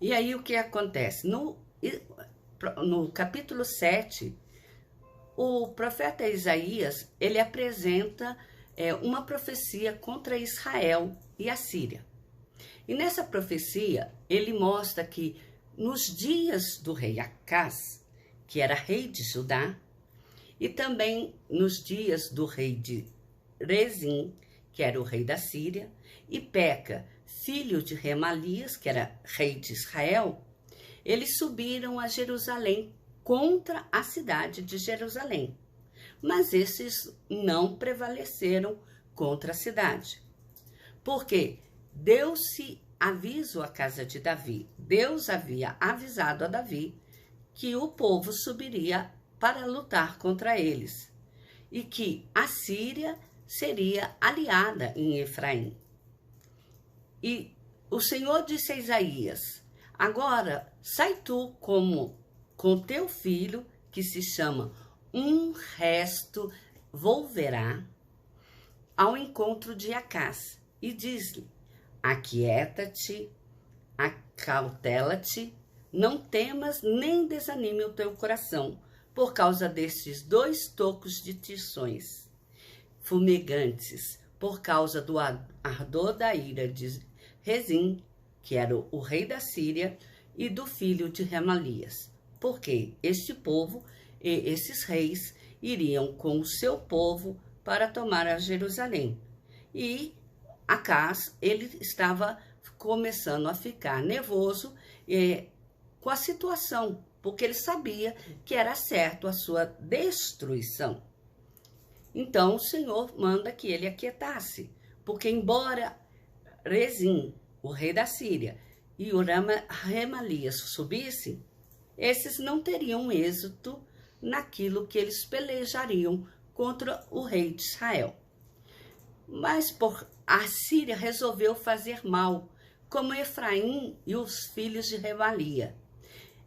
E aí o que acontece? No capítulo 7, o profeta Isaías, ele apresenta uma profecia contra Israel e a Síria. E nessa profecia, ele mostra que nos dias do rei Acás, que era rei de Judá, e também nos dias do rei de Rezim, que era o rei da Síria, e Peca, filho de Remalias, que era rei de Israel, eles subiram a Jerusalém contra a cidade de Jerusalém. Mas esses não prevaleceram contra a cidade. Porque deu-se aviso à casa de Davi. Deus havia avisado a Davi que o povo subiria para lutar contra eles e que a Síria seria aliada em Efraim. E o Senhor disse a Isaías: agora sai tu com teu filho, que se chama Um Resto Volverá, ao encontro de Acás, e diz-lhe: aquieta-te, acautela-te, não temas nem desanime o teu coração, por causa destes 2 tocos de tições fumegantes, por causa do ardor da ira de Rezim, que era o rei da Síria, e do filho de Remalias, porque este povo e esses reis iriam com o seu povo para tomar a Jerusalém. E Acás, ele estava começando a ficar nervoso com a situação, porque ele sabia que era certo a sua destruição. Então o Senhor manda que ele aquietasse, porque embora Rezim, o rei da Síria, e o Remalias subissem, esses não teriam êxito naquilo que eles pelejariam contra o rei de Israel. Mas a Síria resolveu fazer mal, como Efraim e os filhos de Remalia.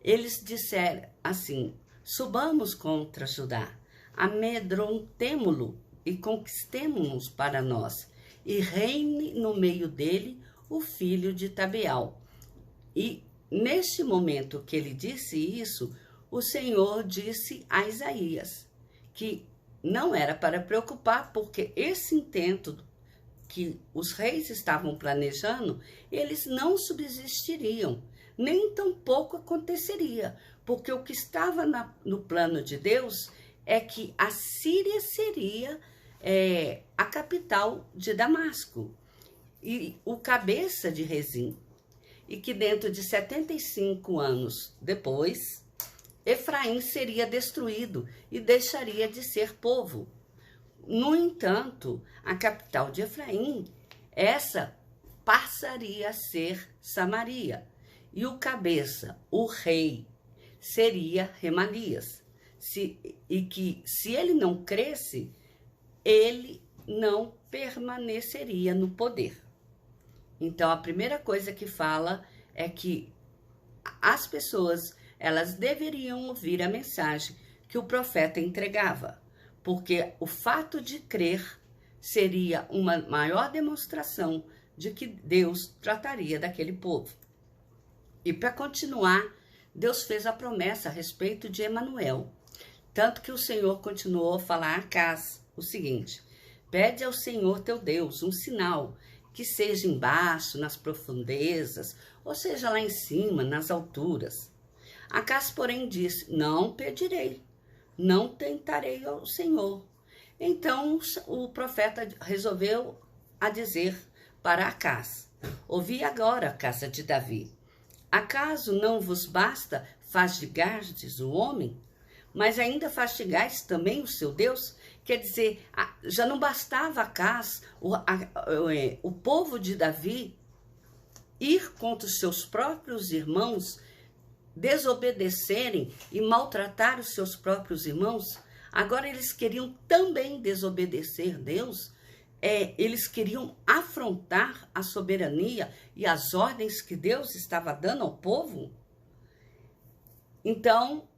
Eles disseram assim: subamos contra Judá, amedrontemo-lo e conquistemo-nos para nós, e reine no meio dele o filho de Tabeal. E neste momento que ele disse isso, o Senhor disse a Isaías que não era para preocupar, porque esse intento que os reis estavam planejando, eles não subsistiriam, nem tampouco aconteceria, porque o que estava no plano de Deus é que a Síria seria a capital de Damasco, e o cabeça de Rezim, e que dentro de 75 anos depois, Efraim seria destruído e deixaria de ser povo. No entanto, a capital de Efraim, essa passaria a ser Samaria, e o cabeça, o rei, seria Remalias. E que se ele não cresce, ele não permaneceria no poder. Então, a primeira coisa que fala é que as pessoas, elas deveriam ouvir a mensagem que o profeta entregava, porque o fato de crer seria uma maior demonstração de que Deus trataria daquele povo. E para continuar, Deus fez a promessa a respeito de Emanuel, tanto que o Senhor continuou a falar a Acás o seguinte: pede ao Senhor teu Deus um sinal, que seja embaixo, nas profundezas, ou seja lá em cima, nas alturas. Acás, porém, disse: não pedirei, não tentarei ao Senhor. Então o profeta resolveu a dizer para Acás: ouvi agora, casa de Davi, acaso não vos basta fastigardes o homem, mas ainda fastigais também o seu Deus? Quer dizer, já não bastava Acás, o povo de Davi, ir contra os seus próprios irmãos, desobedecerem e maltratar os seus próprios irmãos. Agora eles queriam também desobedecer Deus. Eles queriam afrontar a soberania e as ordens que Deus estava dando ao povo. Então,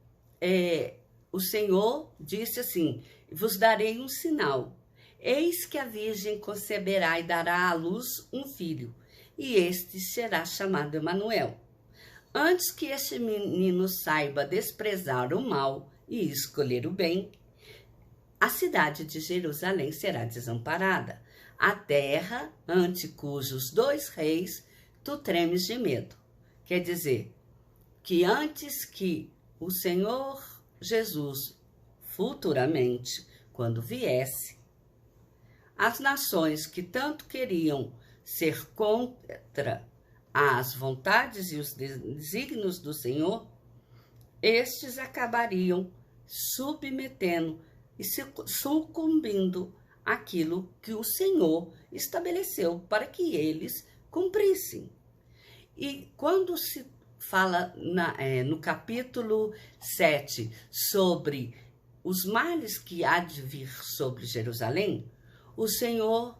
o Senhor disse assim: vos darei um sinal. Eis que a virgem conceberá e dará à luz um filho, e este será chamado Emanuel. antes que este menino saiba desprezar o mal e escolher o bem, a cidade de Jerusalém será desamparada, a terra ante cujos 2 reis tu tremes de medo. Quer dizer, que antes que o Senhor Jesus, futuramente, quando viesse, as nações que tanto queriam ser contra as vontades e os desígnios do Senhor, estes acabariam submetendo e sucumbindo àquilo que o Senhor estabeleceu para que eles cumprissem. E quando se fala no capítulo 7 sobre os males que há de vir sobre Jerusalém, o Senhor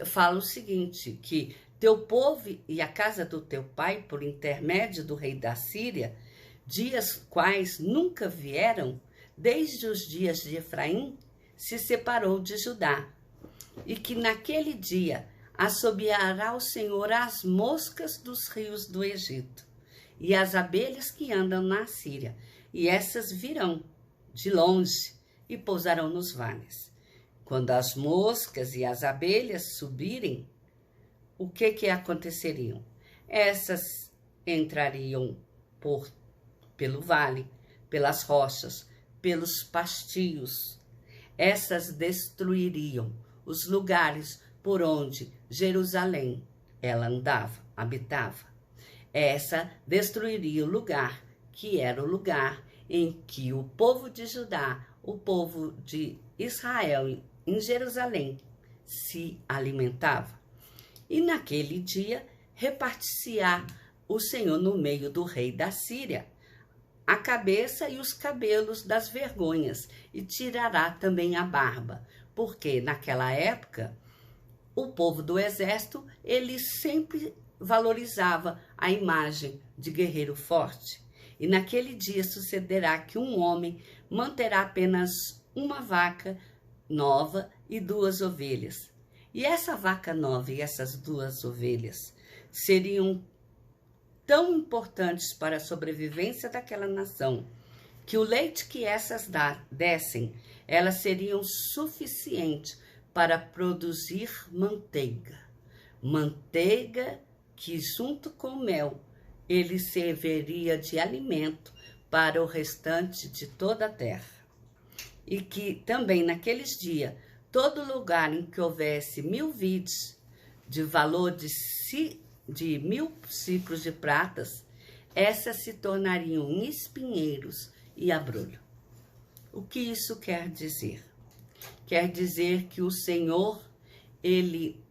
fala o seguinte, que teu povo e a casa do teu pai, por intermédio do rei da Síria, dias quais nunca vieram, desde os dias de Efraim, se separou de Judá, e que naquele dia assobiará o Senhor as moscas dos rios do Egito, e as abelhas que andam na Síria, e essas virão de longe e pousarão nos vales. Quando as moscas e as abelhas subirem, o que aconteceriam? Essas entrariam pelo vale, pelas rochas, pelos pastios. Essas destruiriam os lugares por onde Jerusalém ela andava, habitava. Essa destruiria o lugar que era o lugar em que o povo de Judá, o povo de Israel em Jerusalém se alimentava. E naquele dia repartir-se-á o Senhor no meio do rei da Síria a cabeça e os cabelos das vergonhas, e tirará também a barba, porque naquela época o povo do exército ele sempre valorizava a imagem de guerreiro forte. E naquele dia sucederá que um homem manterá apenas uma vaca nova e 2 ovelhas. E essa vaca nova e essas 2 ovelhas seriam tão importantes para a sobrevivência daquela nação, que o leite que essas dessem, elas seriam suficientes para produzir manteiga. Manteiga que, junto com mel, ele serviria de alimento para o restante de toda a terra. E que também naqueles dias, todo lugar em que houvesse 1000 vides de valor de 1000 ciclos de pratas, essas se tornariam em espinheiros e abrolho. O que isso quer dizer? Quer dizer que o Senhor, ele,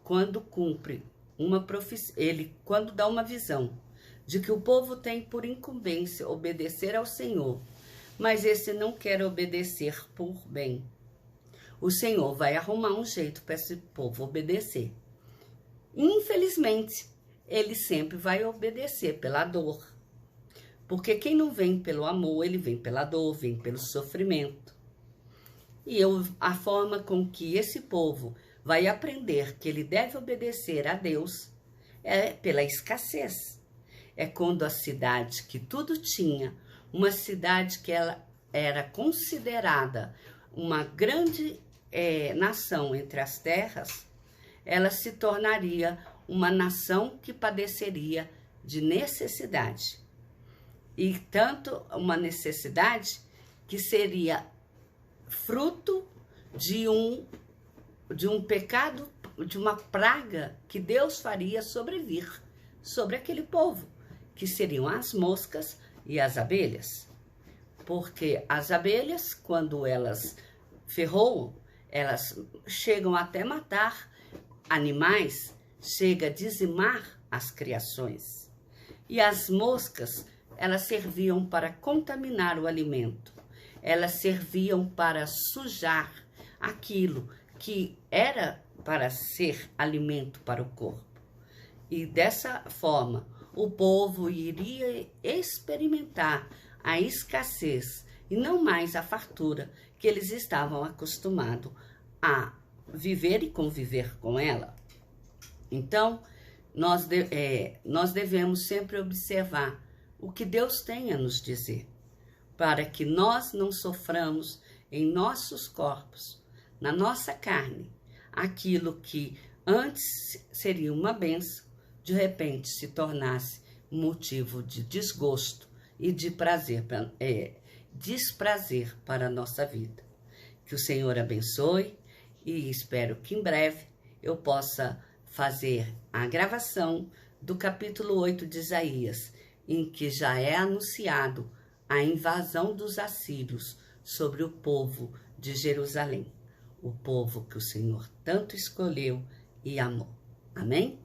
quando cumpre uma profecia, ele, quando dá uma visão de que o povo tem por incumbência obedecer ao Senhor, mas esse não quer obedecer por bem, o Senhor vai arrumar um jeito para esse povo obedecer. Infelizmente, ele sempre vai obedecer pela dor. Porque quem não vem pelo amor, ele vem pela dor, vem pelo sofrimento. E a forma com que esse povo vai aprender que ele deve obedecer a Deus é pela escassez. É quando a cidade que tudo tinha, uma cidade que ela era considerada uma grande nação entre as terras, ela se tornaria uma nação que padeceria de necessidade. E tanto uma necessidade que seria fruto de um pecado, de uma praga que Deus faria sobrevir sobre aquele povo, que seriam as moscas e as abelhas. Porque as abelhas, quando elas ferroam, elas chegam até matar animais, chega a dizimar as criações. E as moscas, elas serviam para contaminar o alimento. Elas serviam para sujar aquilo que era para ser alimento para o corpo. E dessa forma, o povo iria experimentar a escassez e não mais a fartura que eles estavam acostumados a viver e conviver com ela. Então, nós devemos sempre observar o que Deus tem a nos dizer, para que nós não soframos em nossos corpos, na nossa carne, aquilo que antes seria uma bênção, de repente se tornasse motivo de desgosto e de desprazer para a nossa vida. Que o Senhor abençoe e espero que em breve eu possa fazer a gravação do capítulo 8 de Isaías, em que já é anunciado a invasão dos assírios sobre o povo de Jerusalém, o povo que o Senhor tanto escolheu e amou. Amém?